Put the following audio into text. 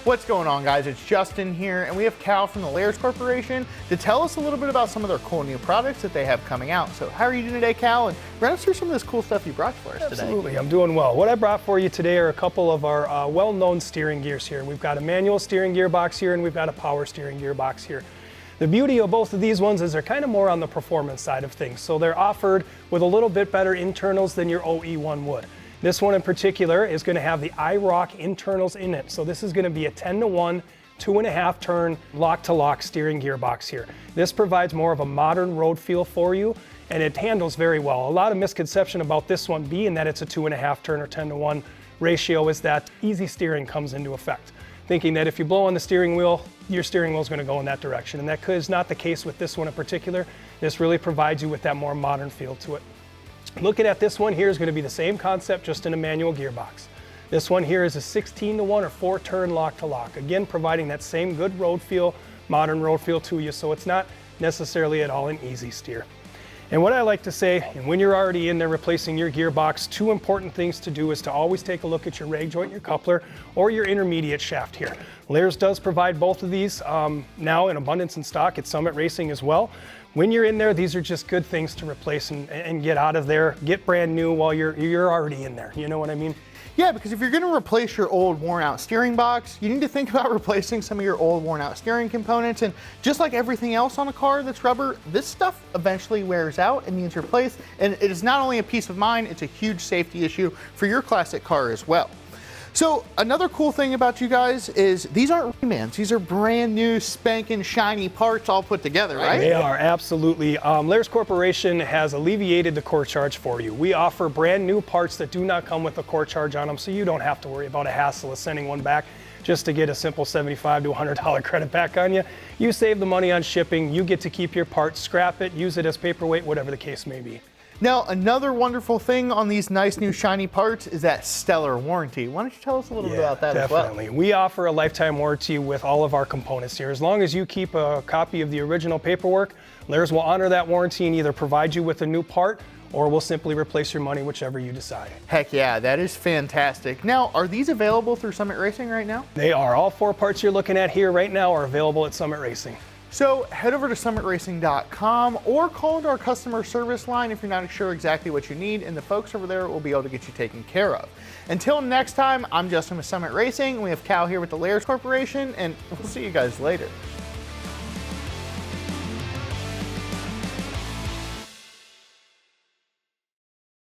What's going on, guys? It's Justin here, and we have Cal from the Lares Corporation to tell us a little bit about some of their cool new products that they have coming out. So how are you doing today, Cal? And run us through some of this cool stuff you brought for us today. Absolutely, I'm doing well. What I brought for you today are a couple of our well-known steering gears here. We've got a manual steering gearbox here, and we've got a power steering gearbox here. The beauty of both of these ones is they're kind of more on the performance side of things. So they're offered with a little bit better internals than your OE1 would. This one in particular is going to have the iRock internals in it. So this is going to be a 10-to-1, 2.5 turn lock-to-lock steering gearbox here. This provides more of a modern road feel for you, and it handles very well. A lot of misconception about this one being that it's a 2.5 turn or 10-to-1 ratio is that easy steering comes into effect. Thinking that if you blow on the steering wheel, your steering wheel is going to go in that direction. And that is not the case with this one in particular. This really provides you with that more modern feel to it. Looking at this one here is going to be the same concept, just in a manual gearbox. This one here is a 16-to-1 or 4-turn lock-to-lock. Again, providing that same good road feel, modern road feel to you, so it's not necessarily at all an easy steer. And what I like to say, and when you're already in there replacing your gearbox, two important things to do is to always take a look at your rag joint, your coupler, or your intermediate shaft here. Lares does provide both of these now in abundance in stock at Summit Racing as well. When you're in there, these are just good things to replace and get out of there, get brand new while you're already in there. You know what I mean? Yeah, because if you're going to replace your old worn out steering box, you need to think about replacing some of your old worn out steering components. And just like everything else on a car that's rubber, this stuff eventually wears out and needs replaced. And it is not only a peace of mind, it's a huge safety issue for your classic car as well. So another cool thing about you guys is these aren't remans. These are brand new, spanking, shiny parts all put together, right? They are, absolutely. Lares Corporation has alleviated the core charge for you. We offer brand new parts that do not come with a core charge on them, so you don't have to worry about a hassle of sending one back just to get a simple $75 to $100 credit back on you. You save the money on shipping, you get to keep your parts, scrap it, use it as paperweight, whatever the case may be. Now, another wonderful thing on these nice new shiny parts is that stellar warranty. Why don't you tell us a little bit about that as well? Definitely. We offer a lifetime warranty with all of our components here. As long as you keep a copy of the original paperwork, Lares will honor that warranty and either provide you with a new part or we'll simply replace your money, whichever you decide. Heck yeah, that is fantastic. Now, are these available through Summit Racing right now? They are. All 4 parts you're looking at here right now are available at Summit Racing. So head over to summitracing.com or call into our customer service line if you're not sure exactly what you need, and the folks over there will be able to get you taken care of. Until next time, I'm Justin with Summit Racing. We have Cal here with the Lares Corporation, and we'll see you guys later.